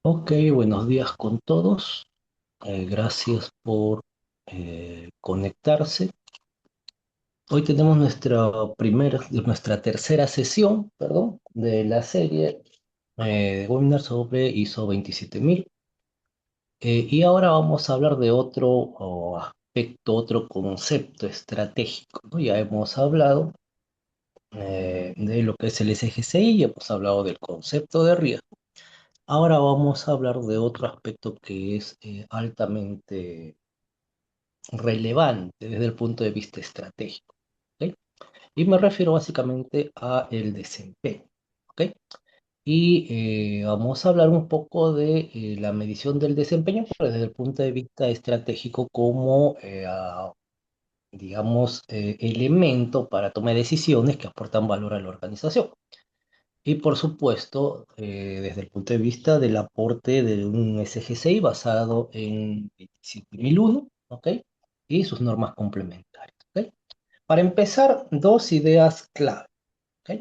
Ok, buenos días con todos. Gracias por conectarse. Hoy tenemos nuestra tercera sesión, perdón, de la serie de webinar sobre ISO 27000. Y ahora vamos a hablar de otro aspecto, otro concepto estratégico, ¿no? Ya hemos hablado de lo que es el SGCI, ya hemos hablado del concepto de riesgo. Ahora vamos a hablar de otro aspecto que es altamente relevante desde el punto de vista estratégico, ¿ok? Y me refiero básicamente a el desempeño, ¿ok? Y vamos a hablar un poco de la medición del desempeño, pero desde el punto de vista estratégico como, digamos, elemento para tomar decisiones que aportan valor a la organización. Y por supuesto, desde el punto de vista del aporte de un SGCI basado en 27001, ¿ok? Y sus normas complementarias, ¿ok? Para empezar, dos ideas clave, ¿ok?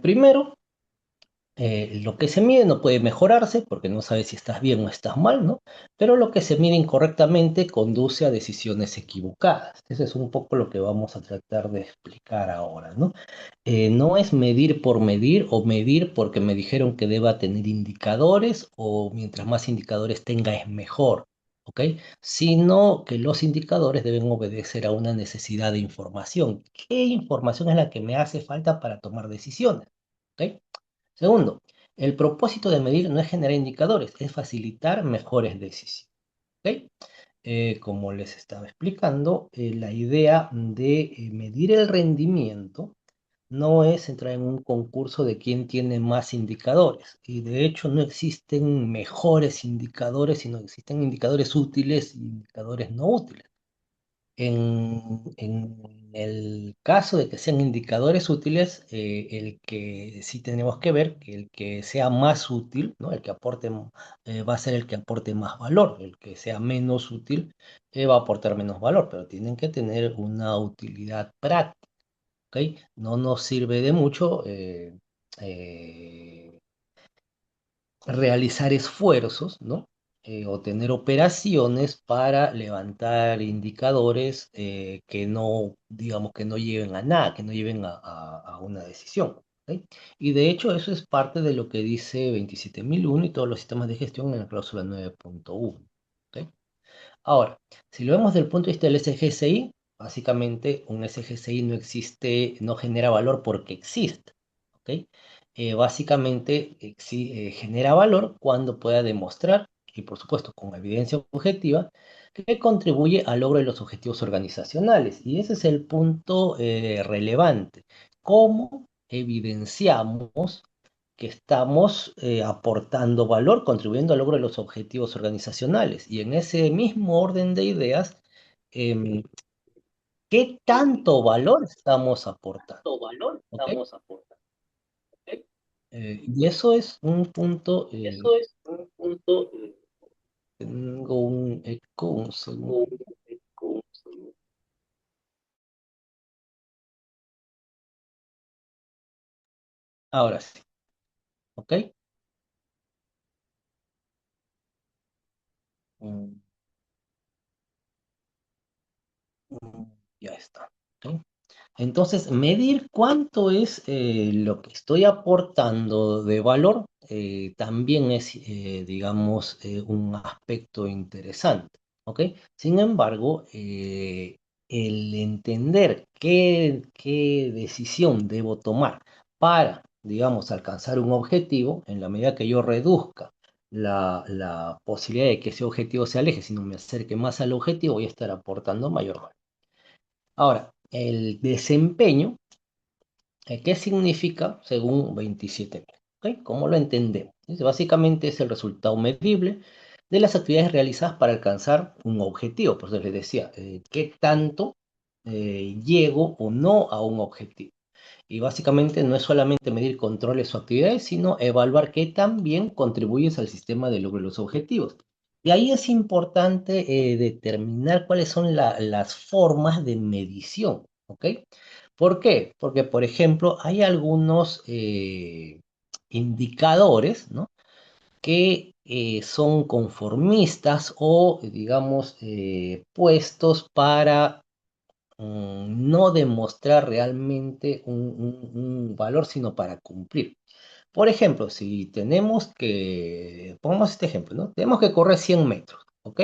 Primero, lo que se mide no puede mejorarse porque no sabes si estás bien o estás mal, ¿no? Pero lo que se mide incorrectamente conduce a decisiones equivocadas. Eso es un poco lo que vamos a tratar de explicar ahora, ¿no? No es medir por medir o medir porque me dijeron que deba tener indicadores o mientras más indicadores tenga es mejor, ¿ok? Sino que los indicadores deben obedecer a una necesidad de información. ¿Qué información es la que me hace falta para tomar decisiones? ¿Ok? Segundo, el propósito de medir no es generar indicadores, es facilitar mejores decisiones, ¿ok? Como les estaba explicando, la idea de medir el rendimiento no es entrar en un concurso de quién tiene más indicadores. Y de hecho no existen mejores indicadores, sino existen indicadores útiles y indicadores no útiles. En el caso de que sean indicadores útiles, el que sí tenemos que ver, que el que sea más útil, ¿no? El que aporte, va a ser el que aporte más valor. El que sea menos útil, va a aportar menos valor, pero tienen que tener una utilidad práctica. ¿Ok? No nos sirve de mucho eh, realizar esfuerzos, ¿no? O tener operaciones para levantar indicadores que no, digamos, que no lleven a nada, que no lleven a una decisión. ¿Ok? Y de hecho eso es parte de lo que dice 27001 y todos los sistemas de gestión en la cláusula 9.1. ¿Ok? Ahora, si lo vemos desde el punto de vista del SGCI, básicamente un SGCI no existe, no genera valor porque existe, ¿ok? Básicamente genera valor cuando pueda demostrar, y por supuesto con evidencia objetiva, que contribuye al logro de los objetivos organizacionales. Y ese es el punto relevante. ¿Cómo evidenciamos que estamos aportando valor, contribuyendo al logro de los objetivos organizacionales? Y en ese mismo orden de ideas, em, ¿qué tanto valor estamos aportando? Valor ¿Ok? estamos aportando. ¿Ok? Y eso es un punto, Eso es un punto tengo un eco, un segundo. con, Ahora sí, ¿ok? Mm, ya está. ¿Ok? Entonces, medir cuánto es lo que estoy aportando de valor también es, digamos, un aspecto interesante, ¿ok? Sin embargo, el entender qué decisión debo tomar para, digamos, alcanzar un objetivo, en la medida que yo reduzca la posibilidad de que ese objetivo se aleje, sino me acerque más al objetivo, voy a estar aportando mayor valor. Ahora, el desempeño, ¿qué significa según 27.000? ¿Ok? ¿Cómo lo entendemos? Básicamente es el resultado medible de las actividades realizadas para alcanzar un objetivo. Por eso les decía, ¿qué tanto llego o no a un objetivo? Y básicamente no es solamente medir controles o actividades, sino evaluar qué también contribuyes al sistema de logro de los objetivos. Y ahí es importante determinar cuáles son las formas de medición, ¿ok? ¿Por qué? Porque, por ejemplo, hay algunos indicadores, ¿no? que son conformistas o, digamos, puestos para no demostrar realmente un valor, sino para cumplir. Por ejemplo, si tenemos que, pongamos este ejemplo, ¿no? Tenemos que correr 100 metros, ¿ok?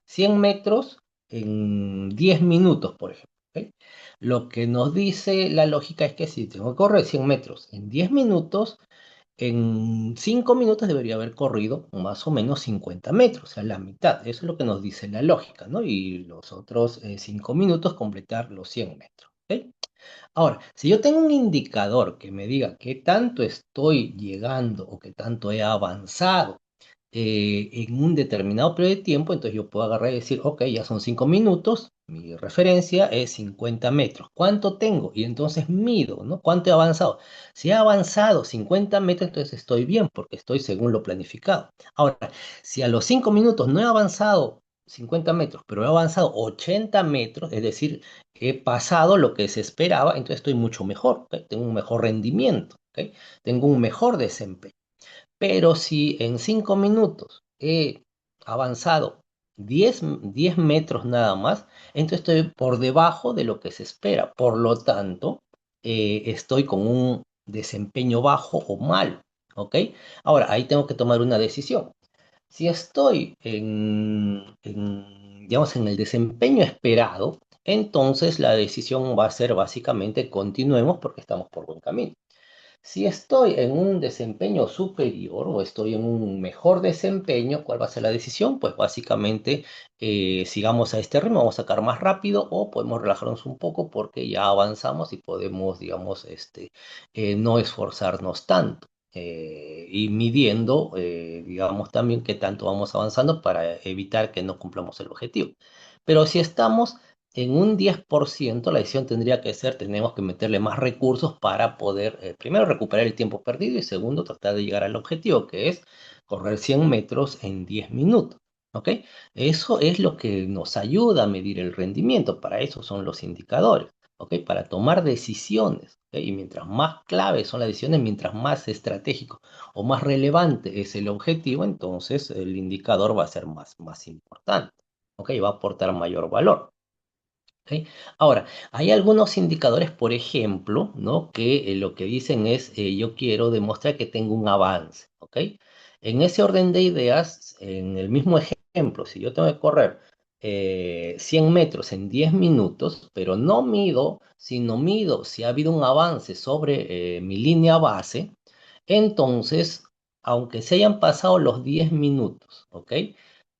100 metros en 10 minutos, por ejemplo, ¿ok? Lo que nos dice la lógica es que si tengo que correr 100 metros en 10 minutos, en 5 minutos debería haber corrido más o menos 50 metros, o sea, la mitad. Eso es lo que nos dice la lógica, ¿no? Y los otros 5 minutos completar los 100 metros, ¿ok? Ahora, si yo tengo un indicador que me diga qué tanto estoy llegando o qué tanto he avanzado en un determinado periodo de tiempo, entonces yo puedo agarrar y decir, ok, ya son 5 minutos, mi referencia es 50 metros. ¿Cuánto tengo? Y entonces mido, ¿no? ¿Cuánto he avanzado? Si he avanzado 50 metros, entonces estoy bien porque estoy según lo planificado. Ahora, si a los 5 minutos no he avanzado 50 metros, pero he avanzado 80 metros, es decir, he pasado lo que se esperaba, entonces estoy mucho mejor, ¿ok? Tengo un mejor rendimiento, ¿ok? Tengo un mejor desempeño. Pero si en 5 minutos he avanzado 10 metros nada más, entonces estoy por debajo de lo que se espera. Por lo tanto, estoy con un desempeño bajo o malo. ¿Ok? Ahora, ahí tengo que tomar una decisión. Si estoy digamos, en el desempeño esperado, entonces la decisión va a ser básicamente continuemos porque estamos por buen camino. Si estoy en un desempeño superior o estoy en un mejor desempeño, ¿cuál va a ser la decisión? Pues básicamente sigamos a este ritmo, vamos a sacar más rápido o podemos relajarnos un poco porque ya avanzamos y podemos, digamos, no esforzarnos tanto. Y midiendo, digamos, también qué tanto vamos avanzando para evitar que no cumplamos el objetivo. Pero si estamos en un 10% la decisión tendría que ser, tenemos que meterle más recursos para poder, primero, recuperar el tiempo perdido y segundo, tratar de llegar al objetivo, que es correr 100 metros en 10 minutos. ¿Ok? Eso es lo que nos ayuda a medir el rendimiento. Para eso son los indicadores. ¿Ok? Para tomar decisiones. ¿Ok? Y mientras más claves son las decisiones, mientras más estratégico o más relevante es el objetivo, entonces el indicador va a ser más importante. ¿Ok? Va a aportar mayor valor. ¿Ok? Ahora, hay algunos indicadores, por ejemplo, ¿no? Que lo que dicen es, yo quiero demostrar que tengo un avance, ¿ok? En ese orden de ideas, en el mismo ejemplo, si yo tengo que correr 100 metros en 10 minutos, pero no mido, sino mido si ha habido un avance sobre mi línea base, entonces, aunque se hayan pasado los 10 minutos, ¿ok?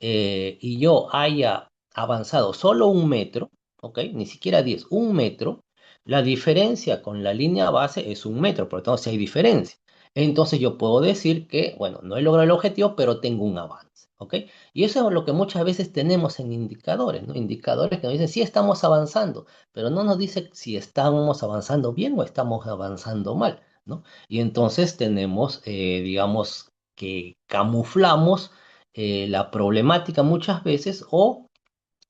Y yo haya avanzado solo un metro, ¿ok? Ni siquiera 10, un metro, la diferencia con la línea base es un metro, por lo tanto, si hay diferencia. Entonces yo puedo decir que, bueno, no he logrado el objetivo, pero tengo un avance, ¿ok? Y eso es lo que muchas veces tenemos en indicadores, ¿no? Indicadores que nos dicen, sí estamos avanzando, pero no nos dice si estamos avanzando bien o estamos avanzando mal, ¿no? Y entonces tenemos, digamos, que camuflamos la problemática muchas veces o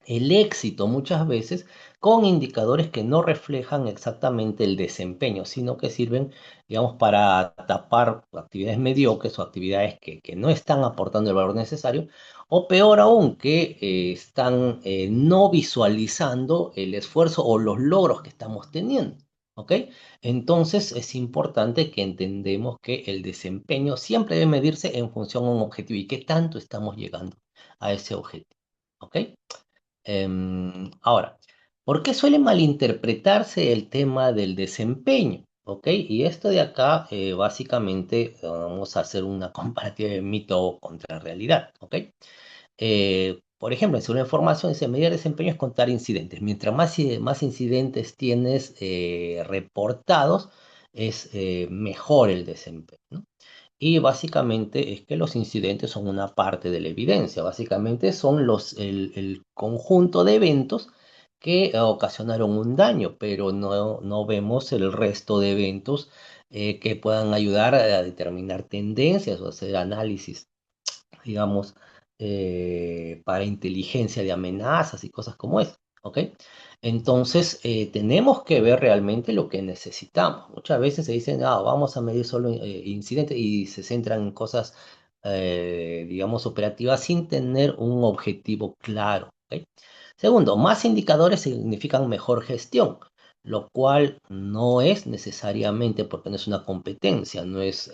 el éxito muchas veces con indicadores que no reflejan exactamente el desempeño, sino que sirven, digamos, para tapar actividades mediocres o actividades que no están aportando el valor necesario, o peor aún, que están no visualizando el esfuerzo o los logros que estamos teniendo. ¿Ok? Entonces es importante que entendemos que el desempeño siempre debe medirse en función a un objetivo y qué tanto estamos llegando a ese objetivo. ¿Ok? Ahora, ¿por qué suele malinterpretarse el tema del desempeño? ¿Ok? Y esto de acá, básicamente, vamos a hacer una comparativa de mito contra realidad. ¿Ok? Por ejemplo, en según la información, dice, medir desempeño es contar incidentes. Mientras más incidentes tienes reportados, es mejor el desempeño, ¿no? Y básicamente es que los incidentes son una parte de la evidencia. Básicamente son el conjunto de eventos que ocasionaron un daño, pero no vemos el resto de eventos que puedan ayudar a determinar tendencias o hacer análisis, digamos, para inteligencia de amenazas y cosas como eso, ¿ok? Entonces, tenemos que ver realmente lo que necesitamos. Muchas veces se dicen, ah, vamos a medir solo incidentes y se centran en cosas digamos, operativa sin tener un objetivo claro. ¿Ok? Segundo, más indicadores significan mejor gestión, lo cual no es necesariamente porque no es una competencia, no es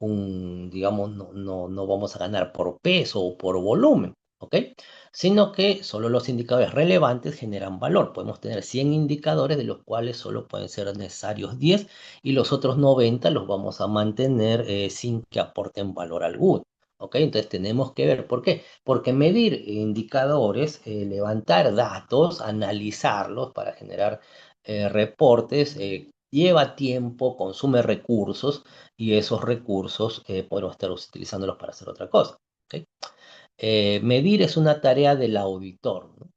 digamos, no vamos a ganar por peso o por volumen. ¿Ok? Sino que solo los indicadores relevantes generan valor. Podemos tener 100 indicadores de los cuales solo pueden ser necesarios 10 y los otros 90 los vamos a mantener sin que aporten valor alguno. ¿Ok? Entonces tenemos que ver por qué. Porque medir indicadores, levantar datos, analizarlos para generar reportes, lleva tiempo, consume recursos y esos recursos podemos estar utilizándolos para hacer otra cosa. ¿Ok? Medir es una tarea del auditor, ¿no?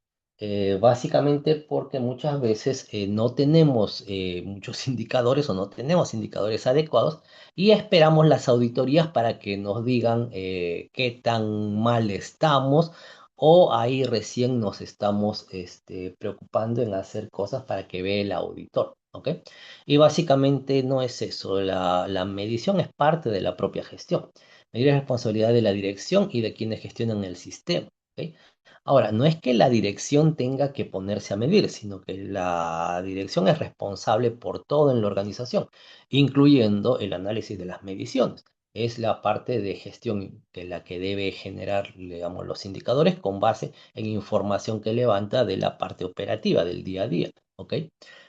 Básicamente porque muchas veces no tenemos muchos indicadores o no tenemos indicadores adecuados y esperamos las auditorías para que nos digan qué tan mal estamos o ahí recién nos estamos preocupando en hacer cosas para que vea el auditor. ¿Ok? Y básicamente no es eso, la medición es parte de la propia gestión. Medir es responsabilidad de la dirección y de quienes gestionan el sistema. ¿Ok? Ahora, no es que la dirección tenga que ponerse a medir, sino que la dirección es responsable por todo en la organización, incluyendo el análisis de las mediciones. Es la parte de gestión que la que debe generar, digamos, los indicadores con base en información que levanta de la parte operativa del día a día. ¿Ok?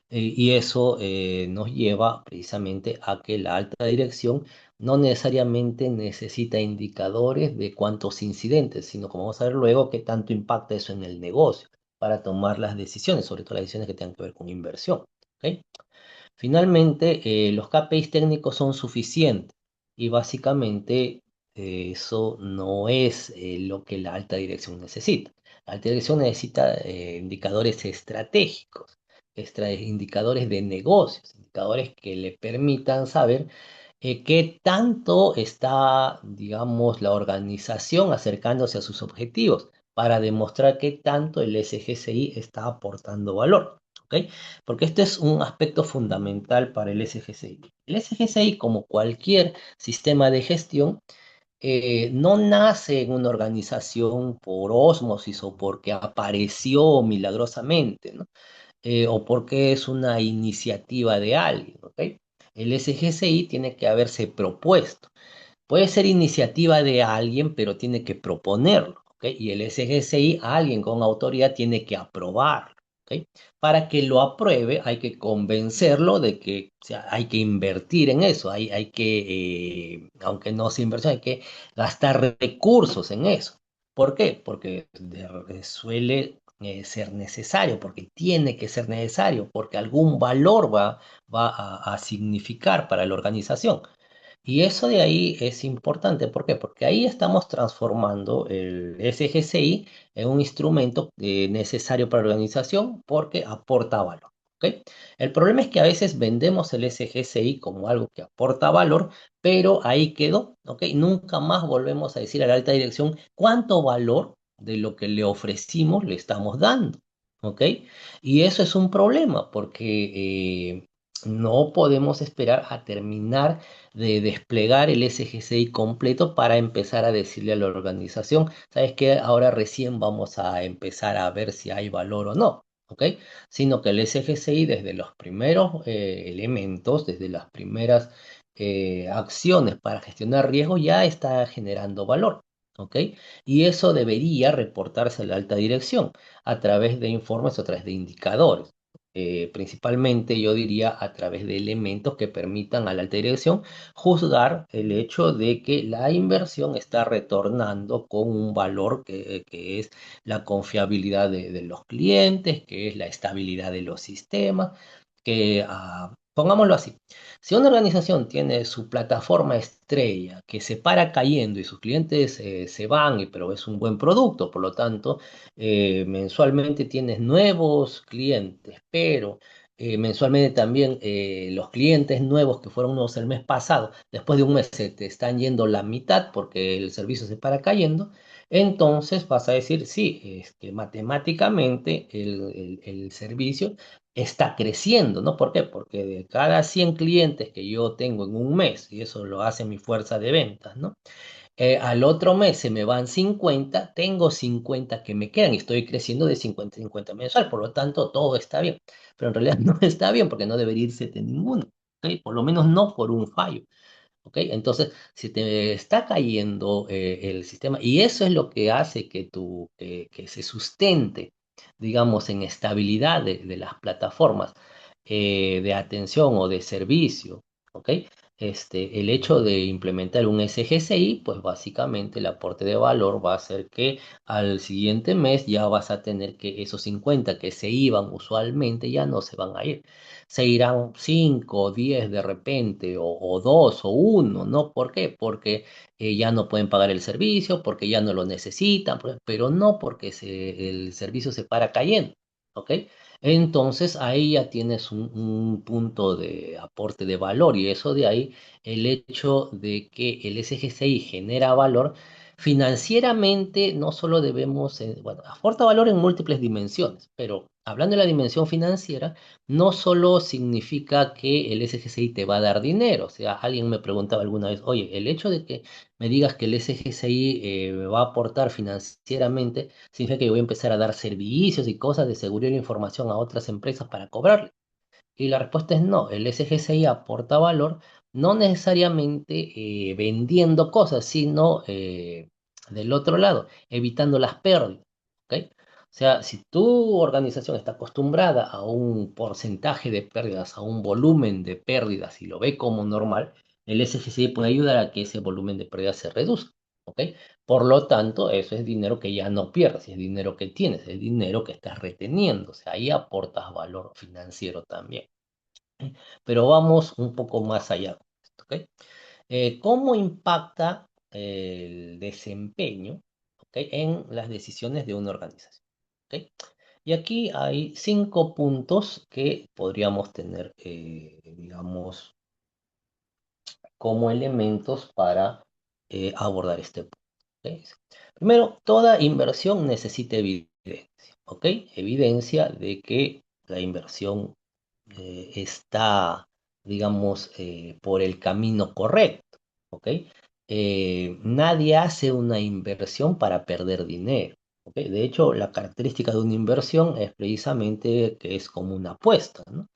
Y eso nos lleva precisamente a que la alta dirección no necesariamente necesita indicadores de cuántos incidentes, sino como vamos a ver luego, qué tanto impacta eso en el negocio para tomar las decisiones, sobre todo las decisiones que tengan que ver con inversión. ¿Ok? Finalmente, los KPIs técnicos son suficientes y básicamente eso no es lo que la alta dirección necesita. La alta dirección necesita indicadores estratégicos, indicadores de negocios, indicadores que le permitan saber qué tanto está, digamos, la organización acercándose a sus objetivos para demostrar qué tanto el SGCI está aportando valor. ¿Ok? Porque este es un aspecto fundamental para el SGCI. El SGCI, como cualquier sistema de gestión, no nace en una organización por ósmosis o porque apareció milagrosamente, ¿no? O porque es una iniciativa de alguien, ¿ok? El SGCI tiene que haberse propuesto. Puede ser iniciativa de alguien, pero tiene que proponerlo, ¿ok? Y el SGCI, alguien con autoridad, tiene que aprobarlo, ¿ok? Para que lo apruebe, hay que convencerlo de que, o sea, hay que invertir en eso, hay que, aunque no sea inversión, hay que gastar recursos en eso. ¿Por qué? Porque suele ser necesario, porque tiene que ser necesario, porque algún valor va a significar para la organización. Y eso de ahí es importante. ¿Por qué? Porque ahí estamos transformando el SGCI en un instrumento necesario para la organización porque aporta valor. ¿Ok? El problema es que a veces vendemos el SGCI como algo que aporta valor, pero ahí quedó. ¿Ok? Nunca más volvemos a decir a la alta dirección cuánto valor de lo que le ofrecimos le estamos dando. ¿Ok? Y eso es un problema porque no podemos esperar a terminar de desplegar el SGCI completo para empezar a decirle a la organización, ¿sabes qué? Ahora recién vamos a empezar a ver si hay valor o no, ¿ok? Sino que el SGCI desde los primeros elementos, desde las primeras acciones para gestionar riesgo ya está generando valor. ¿Ok? Y eso debería reportarse a la alta dirección a través de informes o a través de indicadores. Principalmente yo diría a través de elementos que permitan a la alta dirección juzgar el hecho de que la inversión está retornando con un valor que es la confiabilidad de los clientes, que es la estabilidad de los sistemas, que, pongámoslo así, si una organización tiene su plataforma estrella que se para cayendo y sus clientes se van, pero es un buen producto, por lo tanto, mensualmente tienes nuevos clientes, pero mensualmente también los clientes nuevos que fueron nuevos el mes pasado, después de un mes se te están yendo la mitad porque el servicio se para cayendo, entonces vas a decir, sí, es que matemáticamente el servicio está creciendo, ¿no? ¿Por qué? Porque de cada 100 clientes que yo tengo en un mes, y eso lo hace mi fuerza de ventas, ¿no? Al otro mes se me van 50, tengo 50 que me quedan y estoy creciendo de 50 a 50 mensual, por lo tanto todo está bien, pero en realidad no está bien porque no debería irse de ninguno, ¿ok? Por lo menos no por un fallo. ¿Ok? Entonces, si te está cayendo el sistema, y eso es lo que hace que se sustente, digamos, en estabilidad de las plataformas de atención o de servicio, ¿ok? El hecho de implementar un SGCI, pues básicamente el aporte de valor va a hacer que al siguiente mes ya vas a tener que esos 50 que se iban usualmente ya no se van a ir, se irán 5 o 10 de repente, o 2 o uno, ¿no? ¿Por qué? Porque ya no pueden pagar el servicio, porque ya no lo necesitan, pero no porque el servicio se para cayendo, ¿ok? Entonces ahí ya tienes un punto de aporte de valor y eso de ahí el hecho de que el SGCI genera valor. Financieramente no solo debemos, bueno, aporta valor en múltiples dimensiones, pero hablando de la dimensión financiera, no solo significa que el SGCI te va a dar dinero. O sea, alguien me preguntaba alguna vez, oye, el hecho de que me digas que el SGCI me va a aportar financieramente, significa que yo voy a empezar a dar servicios y cosas de seguridad de la información a otras empresas para cobrarle. Y la respuesta es no, el SGCI aporta valor no necesariamente vendiendo cosas, sino del otro lado, evitando las pérdidas. ¿Ok? O sea, si tu organización está acostumbrada a un porcentaje de pérdidas, a un volumen de pérdidas y lo ve como normal, el SGCI puede ayudar a que ese volumen de pérdidas se reduzca. ¿Ok? Por lo tanto, eso es dinero que ya no pierdes, es dinero que tienes, es dinero que estás reteniendo. O sea, ahí aportas valor financiero también. Pero vamos un poco más allá. ¿Ok? ¿Cómo impacta el desempeño, ¿ok? En las decisiones de una organización? ¿Ok? Y aquí hay 5 puntos que podríamos tener, digamos, como elementos para abordar este punto. ¿Ok? Primero, toda inversión necesita evidencia, ¿ok? Evidencia de que la inversión está, digamos, por el camino correcto, ¿ok? Nadie hace una inversión para perder dinero, ¿ok? De hecho, la característica de una inversión es precisamente que es como una apuesta, ¿no?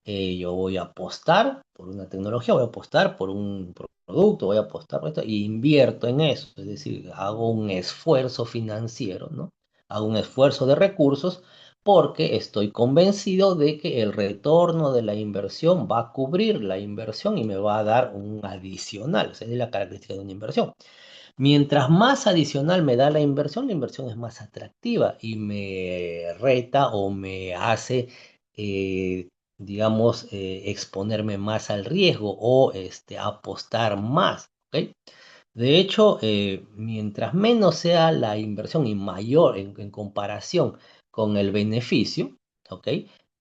Yo voy a apostar por una tecnología, voy a apostar por un producto, voy a apostar por esto e invierto en eso, es decir, hago un esfuerzo financiero, ¿no? Hago un esfuerzo de recursos porque estoy convencido de que el retorno de la inversión va a cubrir la inversión y me va a dar un adicional. Esa es la característica de una inversión. Mientras más adicional me da la inversión es más atractiva y me reta o me hace, eh, digamos, exponerme más al riesgo o apostar más. ¿Ok? De hecho, mientras menos sea la inversión y mayor en comparación con el beneficio, ¿ok?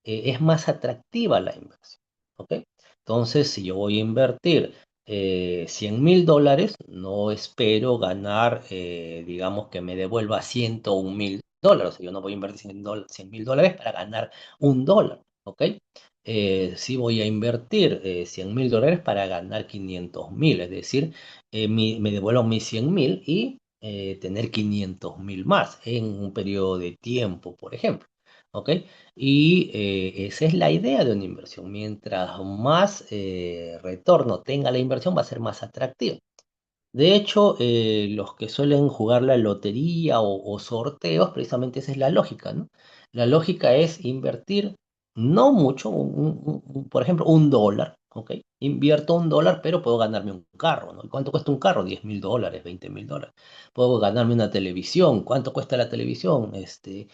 Es más atractiva la inversión, ¿ok? Entonces, si yo voy a invertir $100.000, no espero ganar, digamos, que me devuelva $101.000. O sea, yo no voy a invertir $100.000 para ganar $1, ¿ok? Sí voy a invertir $100.000 para ganar 500.000, es decir, me devuelvan mis 100.000 y tener 500.000 más en un periodo de tiempo, por ejemplo. ¿Ok? Y esa es la idea de una inversión. Mientras más retorno tenga la inversión, va a ser más atractivo. De hecho, los que suelen jugar la lotería o sorteos, precisamente esa es la lógica, ¿no? La lógica es invertir no mucho, por ejemplo, $1, ¿ok? Invierto $1, pero puedo ganarme un carro, ¿no? ¿Y cuánto cuesta un carro? $10.000, $20.000. Puedo ganarme una televisión. ¿Cuánto cuesta la televisión? $200,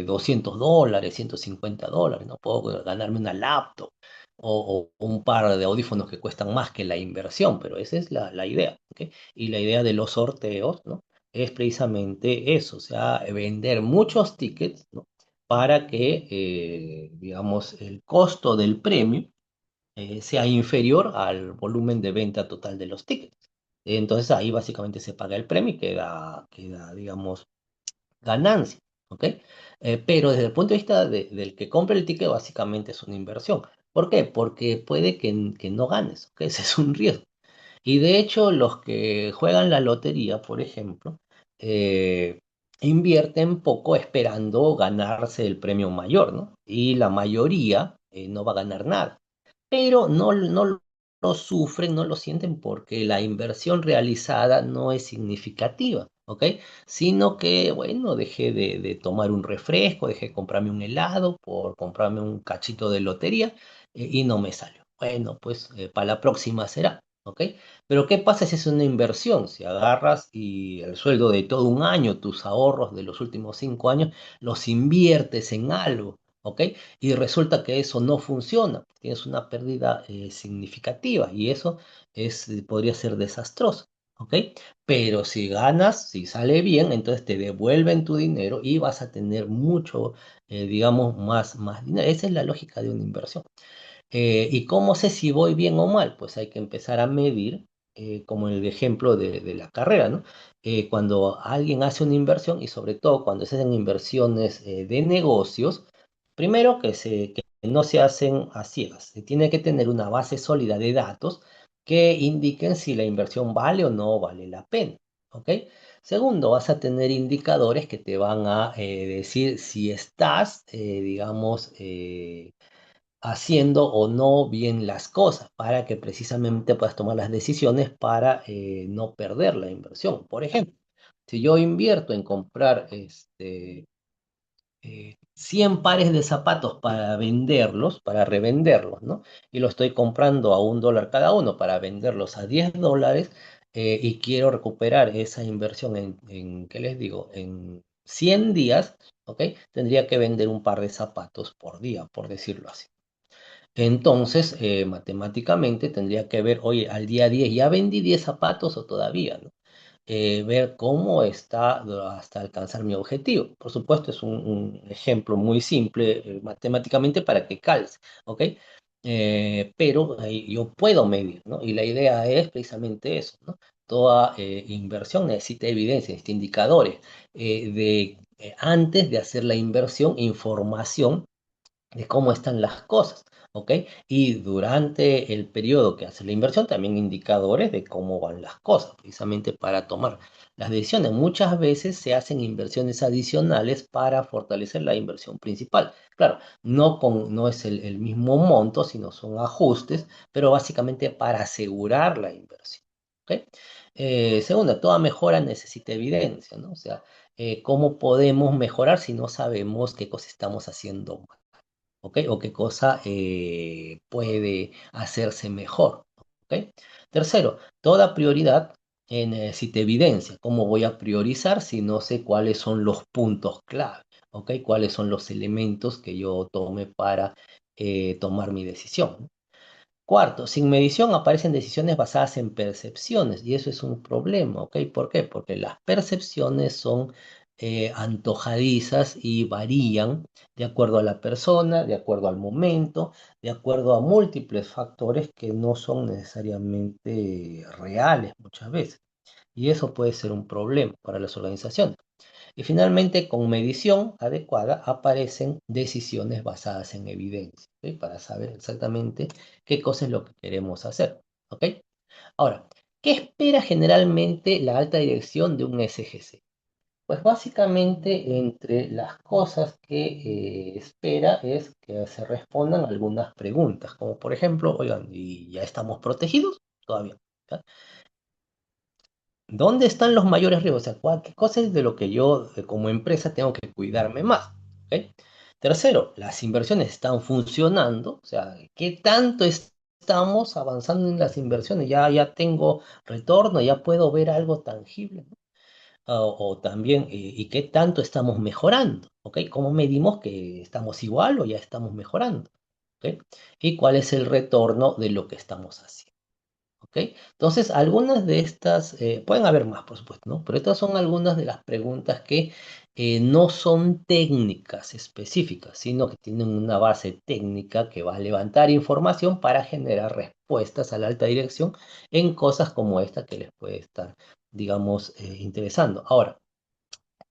$150, ¿no? Puedo ganarme una laptop o un par de audífonos que cuestan más que la inversión, pero esa es la idea, ¿ok? Y la idea de los sorteos, ¿no? Es precisamente eso, o sea, vender muchos tickets, ¿no? para que, digamos, el costo del premio sea inferior al volumen de venta total de los tickets. Entonces ahí básicamente se paga el premio y queda, digamos, ganancia, ¿ok? Pero desde el punto de vista del que compra el ticket, básicamente es una inversión. ¿Por qué? Porque puede que no ganes, ¿ok? Ese es un riesgo. Y de hecho, los que juegan la lotería, por ejemplo, eh, invierten poco esperando ganarse el premio mayor, ¿no? Y la mayoría no va a ganar nada, pero no lo sufren, no lo sienten porque la inversión realizada no es significativa, ¿ok? Sino que, bueno, dejé de tomar un refresco, dejé de comprarme un helado por comprarme un cachito de lotería y no me salió. Bueno, pues para la próxima será, ¿ok? Pero ¿qué pasa si es una inversión? Si agarras y el sueldo de todo un año, tus ahorros de los últimos 5 años, los inviertes en algo, ¿ok? Y resulta que eso no funciona, tienes una pérdida significativa y eso podría ser desastroso, ¿ok? Pero si ganas, si sale bien, entonces te devuelven tu dinero y vas a tener mucho, digamos, más dinero. Esa es la lógica de una inversión. ¿Y cómo sé si voy bien o mal? Pues hay que empezar a medir, como en el ejemplo de la carrera, ¿no? Cuando alguien hace una inversión y sobre todo cuando se hacen inversiones de negocios, primero que no se hacen a ciegas, se tiene que tener una base sólida de datos que indiquen si la inversión vale o no vale la pena, ¿ok? Segundo, vas a tener indicadores que te van a decir si estás, digamos, haciendo o no bien las cosas para que precisamente puedas tomar las decisiones para no perder la inversión. Por ejemplo, si yo invierto en comprar 100 pares de zapatos para venderlos, para revenderlos, ¿no? Y lo estoy comprando a $1 cada uno para venderlos a $10 y quiero recuperar esa inversión ¿qué les digo? En 100 días, ¿ok? Tendría que vender un par de zapatos por día, por decirlo así. Entonces, matemáticamente tendría que ver, oye, al día 10 ¿ya vendí 10 zapatos o todavía, no? Ver cómo está hasta alcanzar mi objetivo. Por supuesto, es un ejemplo muy simple matemáticamente para que calce, ¿ok? Pero yo puedo medir, ¿no? Y la idea es precisamente eso, ¿no? Toda inversión necesita evidencia, necesita indicadores antes de hacer la inversión, información de cómo están las cosas, ¿ok? Y durante el periodo que hace la inversión, también indicadores de cómo van las cosas, precisamente para tomar las decisiones. Muchas veces se hacen inversiones adicionales para fortalecer la inversión principal. Claro, no es el mismo monto, sino son ajustes, pero básicamente para asegurar la inversión, ¿ok? Segunda, toda mejora necesita evidencia, ¿no? O sea, ¿cómo podemos mejorar si no sabemos qué cosa estamos haciendo mal? ¿Ok? O qué cosa puede hacerse mejor, ¿ok? Tercero, toda prioridad necesita evidencia. ¿Cómo voy a priorizar si no sé cuáles son los puntos clave? ¿Ok? ¿Cuáles son los elementos que yo tome para tomar mi decisión? Cuarto, sin medición aparecen decisiones basadas en percepciones y eso es un problema, ¿ok? ¿Por qué? Porque las percepciones son antojadizas y varían de acuerdo a la persona, de acuerdo al momento, de acuerdo a múltiples factores que no son necesariamente reales muchas veces. Y eso puede ser un problema para las organizaciones. Y finalmente, con medición adecuada aparecen decisiones basadas en evidencia, ¿ok? Para saber exactamente qué cosa es lo que queremos hacer, ¿ok? Ahora, ¿qué espera generalmente la alta dirección de un SGC? Pues básicamente entre las cosas que espera es que se respondan algunas preguntas, como por ejemplo, oigan, ¿y ya estamos protegidos? Todavía. ¿Ya? ¿Dónde están los mayores riesgos? O sea, ¿qué cosa es de lo que yo como empresa tengo que cuidarme más? ¿Ok? Tercero, las inversiones están funcionando, o sea, ¿qué tanto estamos avanzando en las inversiones? Ya tengo retorno, ya puedo ver algo tangible, ¿no? O también, ¿y qué tanto estamos mejorando? ¿Ok? ¿Cómo medimos que estamos igual o ya estamos mejorando? ¿Ok? ¿Y cuál es el retorno de lo que estamos haciendo? ¿ok? Entonces, algunas de estas, pueden haber más, por supuesto, ¿no? Pero estas son algunas de las preguntas que no son técnicas específicas, sino que tienen una base técnica que va a levantar información para generar respuestas a la alta dirección en cosas como esta que les puede estar, digamos, interesando. Ahora,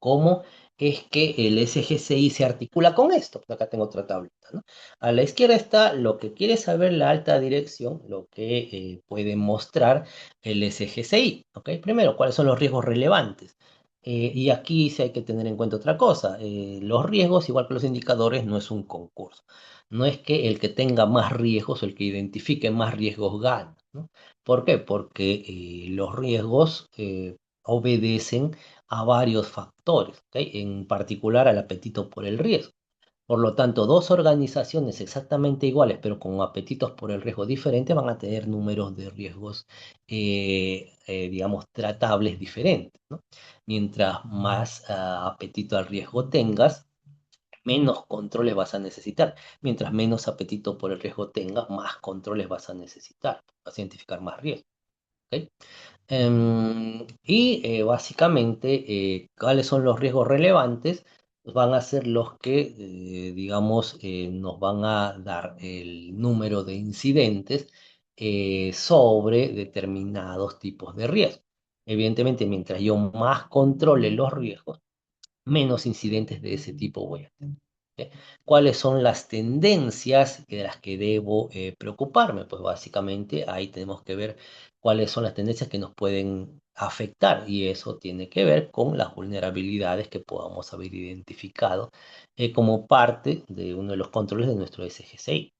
¿cómo es que el SGCI se articula con esto? Pues acá tengo otra tablita, ¿no? A la izquierda está lo que quiere saber la alta dirección, lo que puede mostrar el SGCI, ¿ok? Primero, ¿cuáles son los riesgos relevantes? Y aquí sí hay que tener en cuenta otra cosa. Los riesgos, igual que los indicadores, no es un concurso. No es que el que tenga más riesgos o el que identifique más riesgos gana, ¿no? ¿Por qué? Porque los riesgos obedecen a varios factores, ¿ok? En particular al apetito por el riesgo. Por lo tanto, dos organizaciones exactamente iguales, pero con apetitos por el riesgo diferentes, van a tener números de riesgos, digamos, tratables diferentes, ¿no? Mientras más apetito al riesgo tengas, menos controles vas a necesitar. Mientras menos apetito por el riesgo tengas, más controles vas a necesitar. Vas a identificar más riesgo, ¿ok? Y básicamente, ¿cuáles son los riesgos relevantes? Van a ser los que, digamos, nos van a dar el número de incidentes sobre determinados tipos de riesgos. Evidentemente, mientras yo más controle los riesgos, menos incidentes de ese tipo voy a tener. ¿Ok? ¿Cuáles son las tendencias de las que debo preocuparme? Pues básicamente ahí tenemos que ver cuáles son las tendencias que nos pueden afectar y eso tiene que ver con las vulnerabilidades que podamos haber identificado como parte de uno de los controles de nuestro SGCI.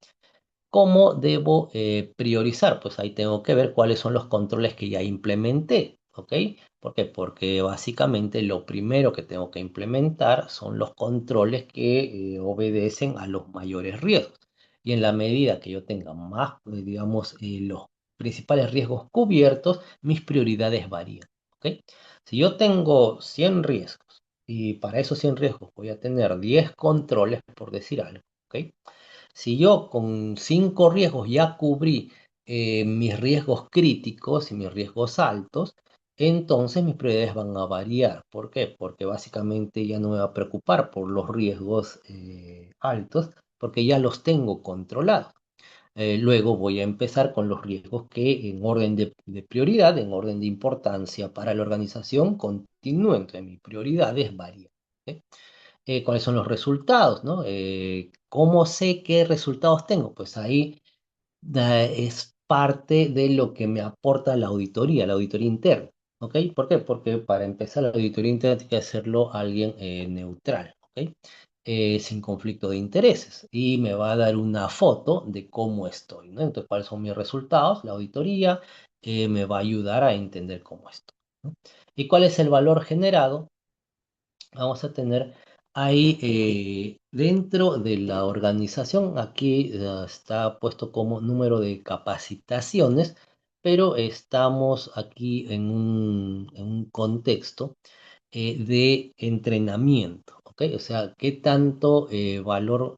¿Cómo debo priorizar? Pues ahí tengo que ver cuáles son los controles que ya implementé, ¿ok? ¿Por qué? Porque básicamente lo primero que tengo que implementar son los controles que obedecen a los mayores riesgos. Y en la medida que yo tenga más, digamos, los principales riesgos cubiertos, mis prioridades varían, ¿ok? Si yo tengo 100 riesgos y para esos 100 riesgos voy a tener 10 controles, por decir algo, ¿ok? Si yo con 5 riesgos ya cubrí mis riesgos críticos y mis riesgos altos, entonces mis prioridades van a variar. ¿Por qué? Porque básicamente ya no me va a preocupar por los riesgos altos, porque ya los tengo controlados. Luego voy a empezar con los riesgos que en orden de prioridad, en orden de importancia para la organización, continúen. Entonces mis prioridades varían. ¿Ok? Cuáles son los resultados, ¿no? ¿Cómo sé qué resultados tengo? Pues ahí es parte de lo que me aporta la auditoría interna, ¿ok? ¿Por qué? Porque para empezar la auditoría interna tiene que hacerlo alguien neutral, ¿ok? Sin conflicto de intereses y me va a dar una foto de cómo estoy, ¿no? Entonces, ¿cuáles son mis resultados? La auditoría me va a ayudar a entender cómo estoy, ¿no? ¿Y cuál es el valor generado? Vamos a tener ahí dentro de la organización, aquí está puesto como número de capacitaciones, pero estamos aquí en un contexto de entrenamiento, ¿ok? O sea, qué tanto valor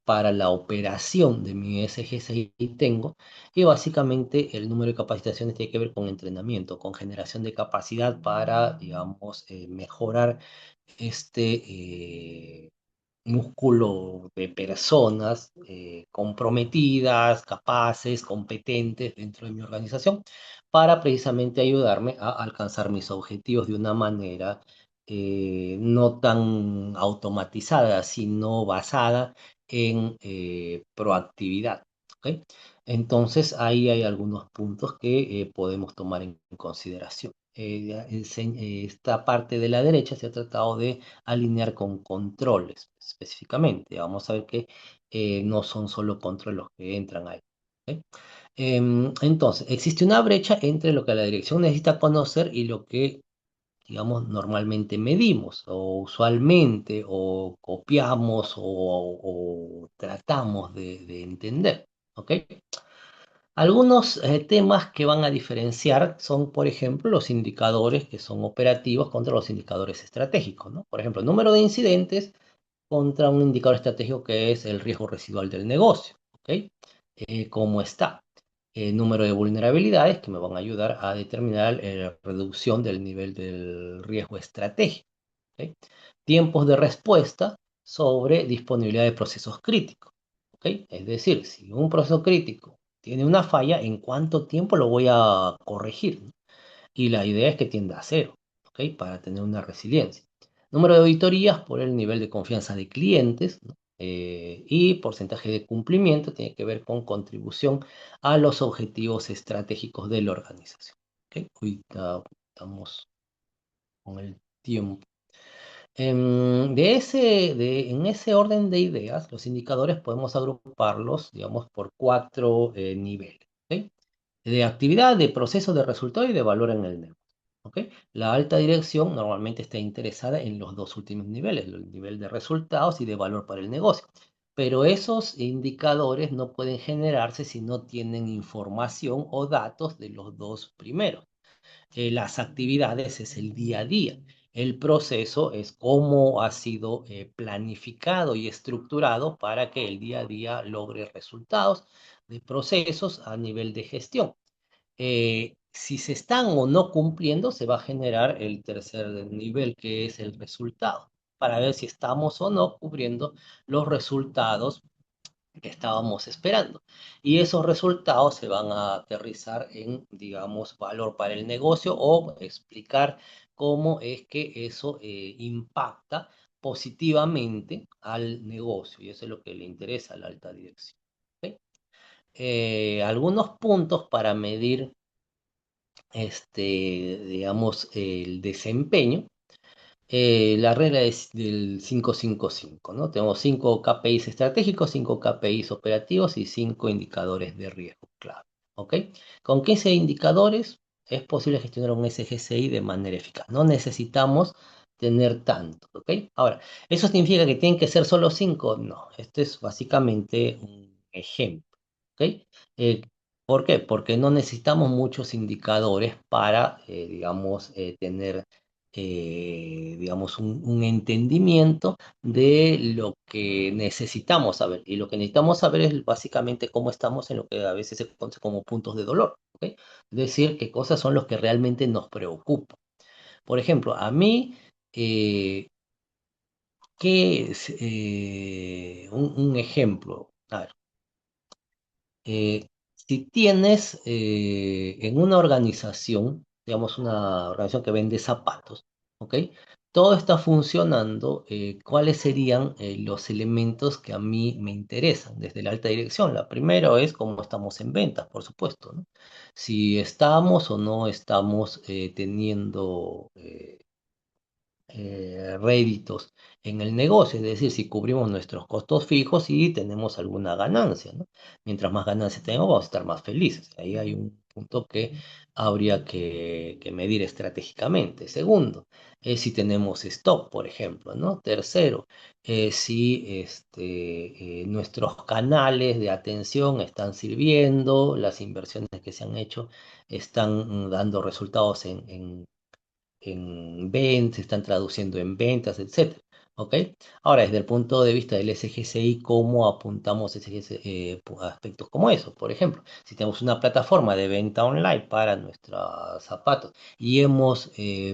para la operación de mi SGCI tengo. Y básicamente el número de capacitaciones tiene que ver con entrenamiento, con generación de capacidad para, digamos, mejorar este músculo de personas comprometidas, capaces, competentes dentro de mi organización, para precisamente ayudarme a alcanzar mis objetivos de una manera no tan automatizada, sino basada en proactividad. ¿Ok? Entonces, ahí hay algunos puntos que podemos tomar en consideración. Esta parte de la derecha se ha tratado de alinear con controles específicamente. Vamos a ver que no son solo controles los que entran ahí. ¿Ok? Entonces, existe una brecha entre lo que la dirección necesita conocer y lo que, digamos, normalmente medimos o usualmente o copiamos o tratamos de entender. ¿Ok? Algunos temas que van a diferenciar son, por ejemplo, los indicadores que son operativos contra los indicadores estratégicos, ¿no? Por ejemplo, el número de incidentes contra un indicador estratégico que es el riesgo residual del negocio, ¿ok? ¿Cómo está? número de vulnerabilidades que me van a ayudar a determinar la reducción del nivel del riesgo estratégico. ¿Ok? Tiempos de respuesta sobre disponibilidad de procesos críticos. ¿Ok? Es decir, si un proceso crítico tiene una falla, ¿en cuánto tiempo lo voy a corregir? Y la idea es que tienda a cero, ¿ok? Para tener una resiliencia. Número de auditorías por el nivel de confianza de clientes, ¿no? Y porcentaje de cumplimiento tiene que ver con contribución a los objetivos estratégicos de la organización. ¿Ok? Ahorita estamos con el tiempo. En ese orden de ideas, los indicadores podemos agruparlos, digamos, por cuatro niveles. ¿Ok? De actividad, de proceso, de resultado y de valor en el negocio. ¿Ok? La alta dirección normalmente está interesada en los dos últimos niveles, el nivel de resultados y de valor para el negocio. Pero esos indicadores no pueden generarse si no tienen información o datos de los dos primeros. Las actividades es el día a día. El proceso es cómo ha sido planificado y estructurado para que el día a día logre resultados de procesos a nivel de gestión. Si se están o no cumpliendo, se va a generar el tercer nivel, que es el resultado, para ver si estamos o no cubriendo los resultados que estábamos esperando. Y esos resultados se van a aterrizar en, digamos, valor para el negocio o explicar cómo es que eso impacta positivamente al negocio. Y eso es lo que le interesa a la alta dirección. ¿Ok? Algunos puntos para medir digamos, el desempeño. La regla es del 5-5-5, ¿no? Tenemos 5 KPIs estratégicos, 5 KPIs operativos y 5 indicadores de riesgo clave, ¿ok? Con 15 indicadores es posible gestionar un SGCI de manera eficaz. No necesitamos tener tanto, ¿ok? Ahora, ¿eso significa que tienen que ser solo 5? No, este es básicamente un ejemplo, ¿ok? Eh, ¿Por qué? Porque no necesitamos muchos indicadores para, digamos, tener digamos, un entendimiento de lo que necesitamos saber. Y lo que necesitamos saber es básicamente cómo estamos en lo que a veces se conoce como puntos de dolor. ¿Ok? Es decir, qué cosas son los que realmente nos preocupan. Por ejemplo, a mí, eh, ¿qué es un ejemplo? A ver, si tienes en una organización, digamos una organización que vende zapatos, ¿ok? Todo está funcionando, ¿cuáles serían los elementos que a mí me interesan desde la alta dirección? La primera es cómo estamos en ventas, por supuesto, ¿no? Si estamos o no estamos teniendo réditos en el negocio, es decir, si cubrimos nuestros costos fijos y tenemos alguna ganancia, ¿no? Mientras más ganancia tenemos, vamos a estar más felices. Ahí hay un punto que habría que medir estratégicamente. Segundo, si tenemos stock, por ejemplo, ¿no? Tercero, si nuestros canales de atención están sirviendo, las inversiones que se han hecho están dando resultados en ventas, se están traduciendo en ventas, etcétera. ¿Ok? Ahora, desde el punto de vista del SGCI, ¿cómo apuntamos aspectos como eso? Por ejemplo, si tenemos una plataforma de venta online para nuestros zapatos y hemos,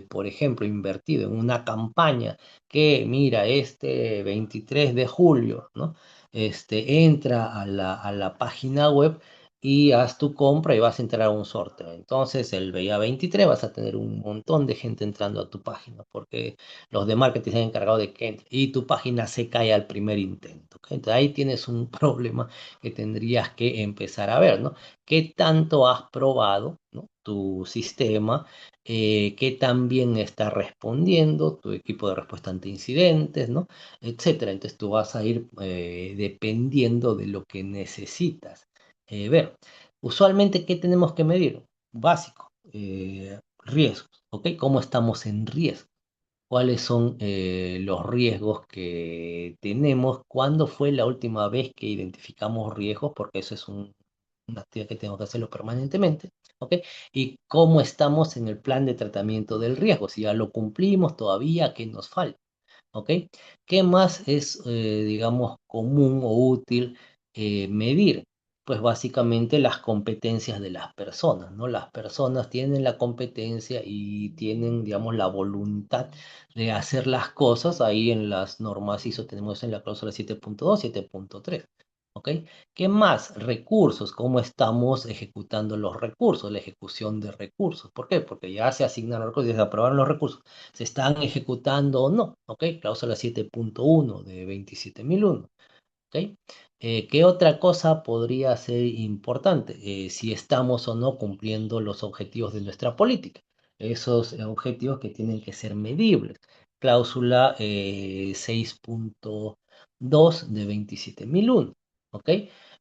por ejemplo, invertido en una campaña que, mira, este 23 de julio, ¿no? Entra a la página web y haz tu compra y vas a entrar a un sorteo. Entonces, el día 23 vas a tener un montón de gente entrando a tu página porque los de marketing se han encargado de que entre y tu página se cae al primer intento. ¿Ok? Entonces, ahí tienes un problema que tendrías que empezar a ver, ¿no? ¿Qué tanto has probado, ¿no? Tu sistema? ¿Qué tan bien está respondiendo tu equipo de respuesta ante incidentes, ¿no? Etcétera. Entonces, tú vas a ir dependiendo de lo que necesitas ver. Usualmente, ¿qué tenemos que medir? Básico, riesgos, ¿ok? ¿Cómo estamos en riesgo? ¿Cuáles son los riesgos que tenemos? ¿Cuándo fue la última vez que identificamos riesgos? Porque eso es una actividad que tengo que hacerlo permanentemente, ¿ok? Y cómo estamos en el plan de tratamiento del riesgo, si ya lo cumplimos todavía, ¿qué nos falta? ¿Ok? ¿Qué más es, digamos, común o útil medir? pues básicamente las competencias de las personas, ¿no? Las personas tienen la competencia y tienen, digamos, la voluntad de hacer las cosas. Ahí en las normas ISO tenemos en la cláusula 7.2, 7.3. ¿Ok? ¿Qué más? Recursos. ¿Cómo estamos ejecutando los recursos? La ejecución de recursos. ¿Por qué? Porque ya se asignaron los recursos, ya se aprobaron los recursos. ¿Se están ejecutando o no? ¿Ok? Cláusula 7.1 de 27.001. ¿Ok? ¿Qué otra cosa podría ser importante? Si estamos o no cumpliendo los objetivos de nuestra política. Esos objetivos que tienen que ser medibles. Cláusula 6.2 de 27.001. ¿Ok?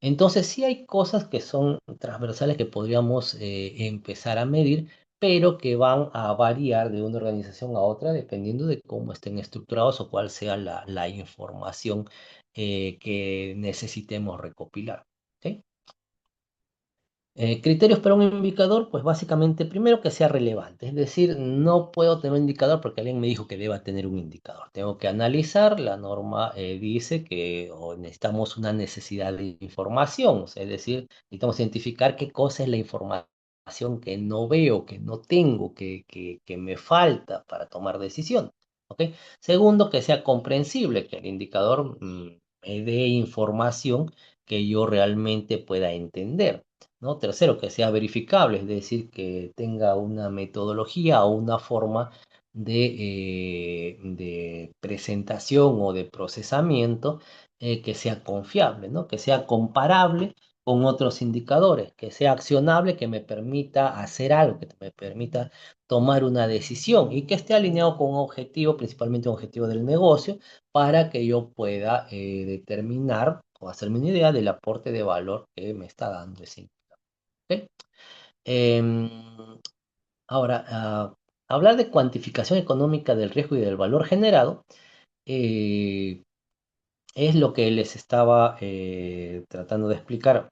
Entonces sí hay cosas que son transversales que podríamos empezar a medir, pero que van a variar de una organización a otra dependiendo de cómo estén estructurados o cuál sea la información que necesitemos recopilar. ¿Ok? Criterios para un indicador, pues básicamente primero que sea relevante, es decir, no puedo tener un indicador porque alguien me dijo que deba tener un indicador. Tengo que analizar, la norma dice que necesitamos una necesidad de información, o sea, es decir, necesitamos identificar qué cosa es la información que no veo, que no tengo, que me falta para tomar decisión. ¿Ok? Segundo, que sea comprensible, que el indicador me dé información que yo realmente pueda entender. ¿No? Tercero, que sea verificable, es decir, que tenga una metodología o una forma de presentación o de procesamiento que sea confiable, ¿no? Que sea comparable con otros indicadores, que sea accionable, que me permita hacer algo, que me permita tomar una decisión y que esté alineado con un objetivo, principalmente un objetivo del negocio, para que yo pueda determinar o hacerme una idea del aporte de valor que me está dando ese indicador. ¿Ok? Em, ahora, hablar de cuantificación económica del riesgo y del valor generado eh, es lo que les estaba tratando de explicar